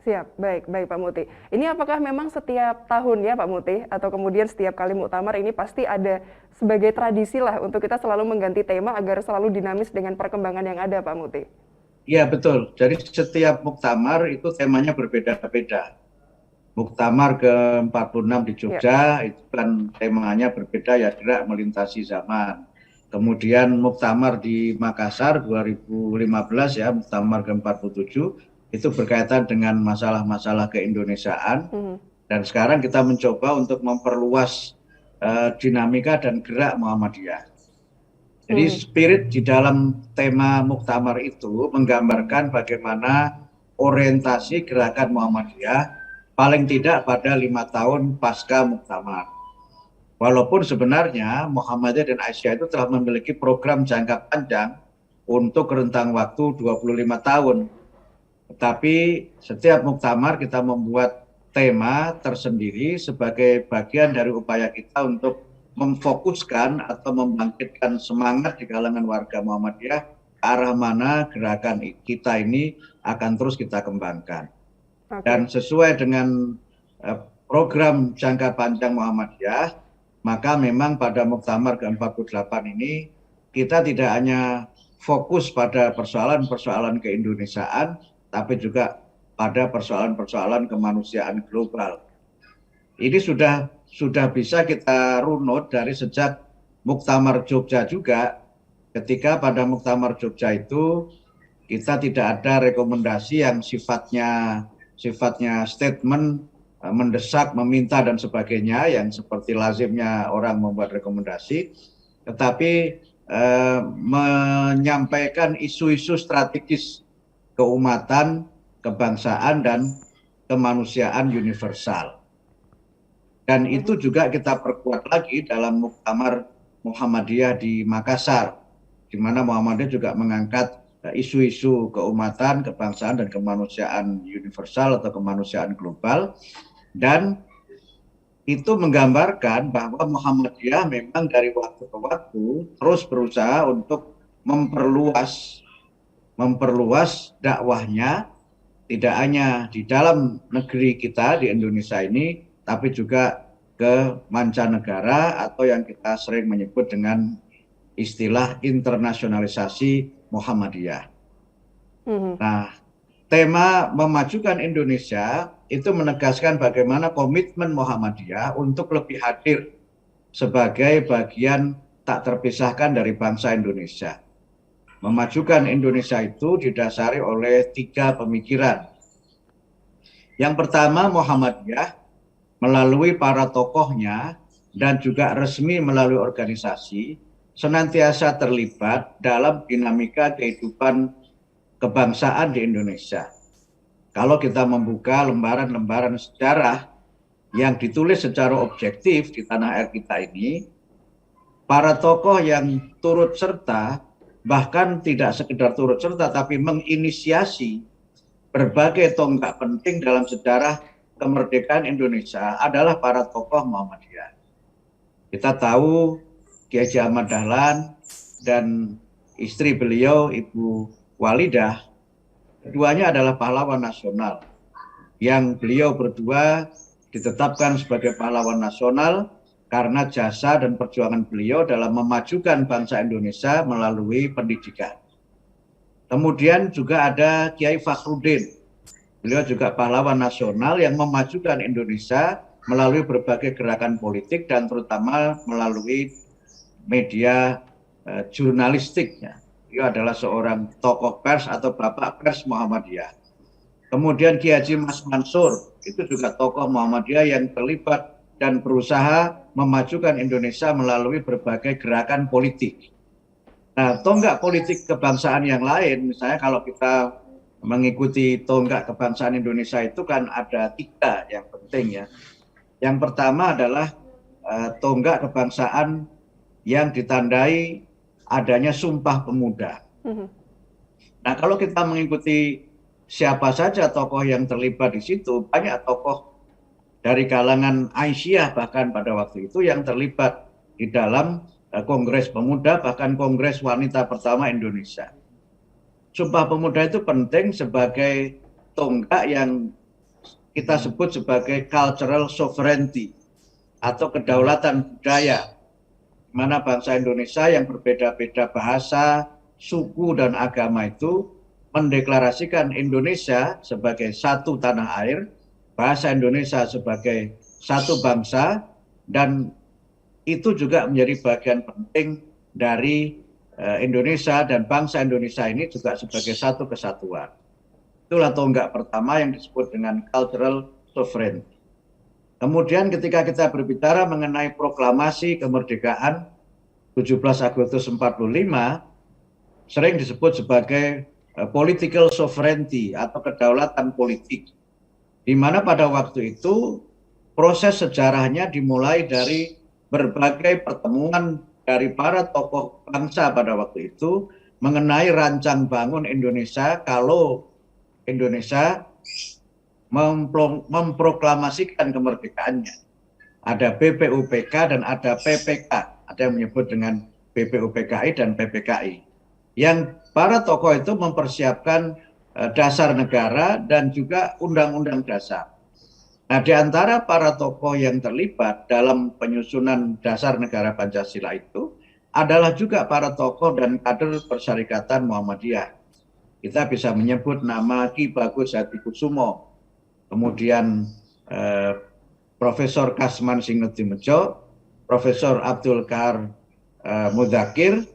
Siap, baik, baik Pak Muti. Ini apakah memang setiap tahun ya Pak Muti, atau kemudian setiap kali muktamar ini pasti ada sebagai tradisi lah untuk kita selalu mengganti tema agar selalu dinamis dengan perkembangan yang ada Pak Muti? Iya betul. Jadi setiap muktamar itu temanya berbeda-beda. Muktamar ke-46 di Ya. Jogja itu kan temanya berbeda ya, gerak melintasi zaman. Kemudian muktamar di Makassar 2015 ya, muktamar ke-47 itu berkaitan dengan masalah-masalah keindonesiaan. Mhm. Dan sekarang kita mencoba untuk memperluas dinamika dan gerak Muhammadiyah. Jadi Mhm. spirit di dalam tema muktamar itu menggambarkan bagaimana orientasi gerakan Muhammadiyah paling tidak pada 5 tahun pasca muktamar. Walaupun sebenarnya Muhammadiyah dan Aisyah itu telah memiliki program jangka panjang untuk rentang waktu 25 tahun. Tetapi setiap muktamar kita membuat tema tersendiri sebagai bagian dari upaya kita untuk memfokuskan atau membangkitkan semangat di kalangan warga Muhammadiyah ke arah mana gerakan kita ini akan terus kita kembangkan. Dan Oke. sesuai dengan program jangka panjang Muhammadiyah, maka memang pada Muktamar ke-48 ini kita tidak hanya fokus pada persoalan-persoalan keindonesiaan, tapi juga pada persoalan-persoalan kemanusiaan global. Ini sudah bisa kita runut dari sejak Muktamar Jogja juga. Ketika pada Muktamar Jogja itu kita tidak ada rekomendasi yang sifatnya statement mendesak, meminta dan sebagainya yang seperti lazimnya orang membuat rekomendasi, tetapi menyampaikan isu-isu strategis keumatan, kebangsaan dan kemanusiaan universal. Dan itu Mhm. juga kita perkuat lagi dalam Muktamar Muhammadiyah di Makassar, di mana Muhammadiyah juga mengangkat isu-isu keumatan, kebangsaan, dan kemanusiaan universal atau kemanusiaan global. Dan itu menggambarkan bahwa Muhammadiyah memang dari waktu ke waktu terus berusaha untuk memperluas dakwahnya, tidak hanya di dalam negeri kita di Indonesia ini, tapi juga ke mancanegara atau yang kita sering menyebut dengan istilah internasionalisasi Muhammadiyah. Mhm. Nah, tema memajukan Indonesia itu menegaskan bagaimana komitmen Muhammadiyah untuk lebih hadir sebagai bagian tak terpisahkan dari bangsa Indonesia. Memajukan Indonesia itu didasari oleh 3 pemikiran. Yang pertama, Muhammadiyah melalui para tokohnya dan juga resmi melalui organisasi senantiasa terlibat dalam dinamika kehidupan kebangsaan di Indonesia. Kalau kita membuka lembaran-lembaran sejarah yang ditulis secara objektif di tanah air kita ini, para tokoh yang turut serta, bahkan tidak sekedar turut serta, tapi menginisiasi berbagai tonggak penting dalam sejarah kemerdekaan Indonesia adalah para tokoh Muhammadiyah. Kita tahu Kiai Haji Ahmad Dahlan dan istri beliau Ibu Walidah, keduanya adalah pahlawan nasional. Yang beliau berdua ditetapkan sebagai pahlawan nasional karena jasa dan perjuangan beliau dalam memajukan bangsa Indonesia melalui pendidikan. Kemudian juga ada Kiai Fakhruddin. Beliau juga pahlawan nasional yang memajukan Indonesia melalui berbagai gerakan politik dan terutama melalui media jurnalistiknya. Beliau adalah seorang tokoh pers atau bapak pers Muhammadiyah. Kemudian Kiai Haji Mas Mansur, itu juga tokoh Muhammadiyah yang terlibat dan berusaha memajukan Indonesia melalui berbagai gerakan politik. Nah, tonggak politik kebangsaan yang lain, misalnya kalau kita mengikuti tonggak kebangsaan Indonesia itu kan ada 3 yang penting ya. Yang pertama adalah tonggak kebangsaan yang ditandai adanya Sumpah Pemuda. Mhm. Nah, kalau kita mengikuti siapa saja tokoh yang terlibat di situ, banyak tokoh dari kalangan Aisyah bahkan pada waktu itu yang terlibat di dalam Kongres Pemuda, bahkan Kongres Wanita pertama Indonesia. Sumpah Pemuda itu penting sebagai tonggak yang kita sebut sebagai cultural sovereignty atau kedaulatan budaya, di mana bangsa Indonesia yang berbeda-beda bahasa, suku, dan agama itu mendeklarasikan Indonesia sebagai satu tanah air, bahasa Indonesia sebagai satu bangsa, dan itu juga menjadi bagian penting dari Indonesia, dan bangsa Indonesia ini juga sebagai satu kesatuan. Itulah tonggak pertama yang disebut dengan cultural sovereignty. Kemudian ketika kita berbicara mengenai proklamasi kemerdekaan 17 Agustus 45, sering disebut sebagai political sovereignty atau kedaulatan politik, di mana pada waktu itu proses sejarahnya dimulai dari berbagai pertemuan dari para tokoh bangsa pada waktu itu mengenai rancang bangun Indonesia kalau Indonesia memproklamasikan kemerdekaannya. Ada BPUPK dan ada PPK, ada yang menyebut dengan BPUPKI dan PPKI. Yang para tokoh itu mempersiapkan dasar negara dan juga undang-undang dasar. Nah, di antara para tokoh yang terlibat dalam penyusunan dasar negara Pancasila itu adalah juga para tokoh dan kader Persyarikatan Muhammadiyah. Kita bisa menyebut nama Ki Bagus Hadikusumo, kemudian Profesor Kasman Singodimejo, Profesor Abdul Kahar Muzakir,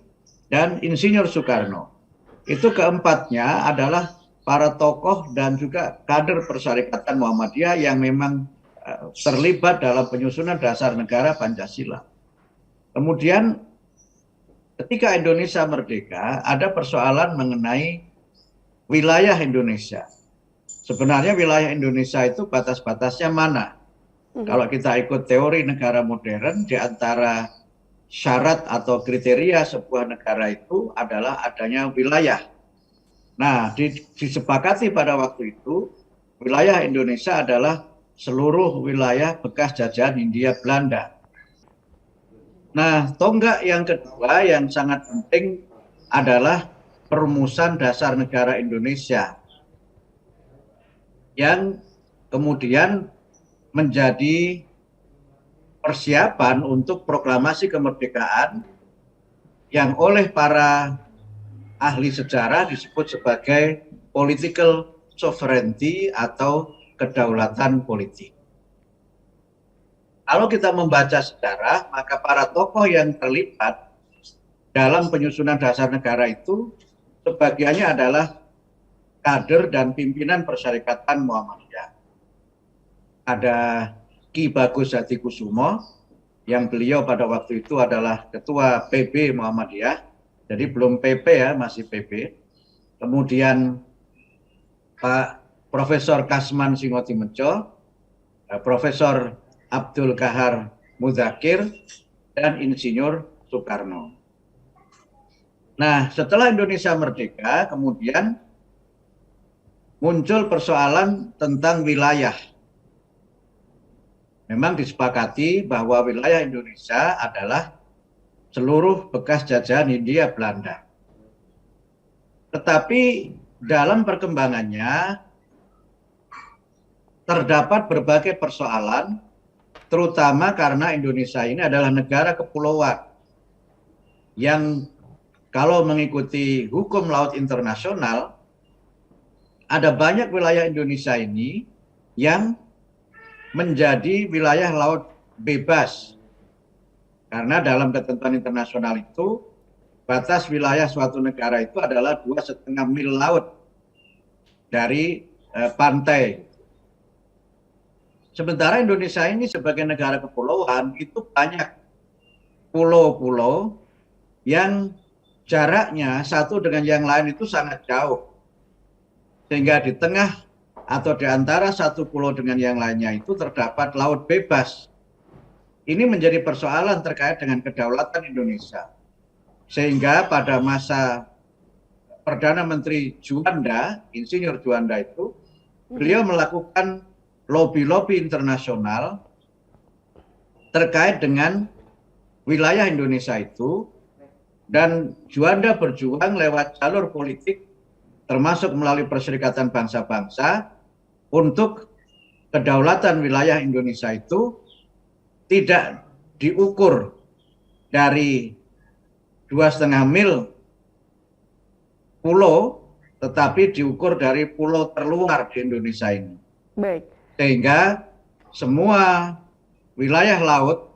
dan Insinyur Soekarno. Itu keempatnya adalah para tokoh dan juga kader Persyarikatan Muhammadiyah yang memang terlibat dalam penyusunan dasar negara Pancasila. Kemudian ketika Indonesia merdeka, ada persoalan mengenai wilayah Indonesia. Sebenarnya wilayah Indonesia itu batas-batasnya mana? Kalau kita ikut teori negara modern, di antara syarat atau kriteria sebuah negara itu adalah adanya wilayah. Nah, disepakati pada waktu itu, wilayah Indonesia adalah seluruh wilayah bekas jajahan Hindia Belanda. Nah, tonggak yang kedua yang sangat penting adalah perumusan dasar negara Indonesia, yang kemudian menjadi persiapan untuk proklamasi kemerdekaan yang oleh para ahli sejarah disebut sebagai political sovereignty atau kedaulatan politik. Kalau kita membaca sejarah, maka para tokoh yang terlibat dalam penyusunan dasar negara itu sebagiannya adalah kader dan pimpinan Persyarikatan Muhammadiyah. Ada Ki Bagus Hadikusumo, yang beliau pada waktu itu adalah ketua PB Muhammadiyah, jadi belum PP ya, masih PB. Kemudian Pak Profesor Kasman Singodimejo, Profesor Abdul Kahar Muzakir, dan Insinyur Soekarno. Nah, setelah Indonesia merdeka, kemudian muncul persoalan tentang wilayah. Memang disepakati bahwa wilayah Indonesia adalah seluruh bekas jajahan Hindia Belanda. Tetapi dalam perkembangannya terdapat berbagai persoalan, terutama karena Indonesia ini adalah negara kepulauan yang kalau mengikuti hukum laut internasional, ada banyak wilayah Indonesia ini yang menjadi wilayah laut bebas. Karena dalam ketentuan internasional itu, batas wilayah suatu negara itu adalah 2,5 mil laut dari pantai. Sementara Indonesia ini sebagai negara kepulauan, itu banyak pulau-pulau yang jaraknya satu dengan yang lain itu sangat jauh. Sehingga di tengah atau di antara satu pulau dengan yang lainnya itu terdapat laut bebas. Ini menjadi persoalan terkait dengan kedaulatan Indonesia. Sehingga pada masa Perdana Menteri Juanda, Insinyur Juanda itu, beliau melakukan lobby-lobby internasional terkait dengan wilayah Indonesia itu, dan Juanda berjuang lewat jalur politik termasuk melalui Perserikatan Bangsa-Bangsa untuk kedaulatan wilayah Indonesia itu tidak diukur dari 2,5 mil pulau, tetapi diukur dari pulau terluar di Indonesia ini. Baik. Sehingga semua wilayah laut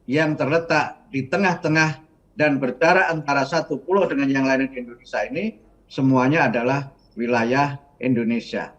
yang terletak di tengah-tengah dan berjarak antara satu pulau dengan yang lain di Indonesia ini semuanya adalah wilayah Indonesia.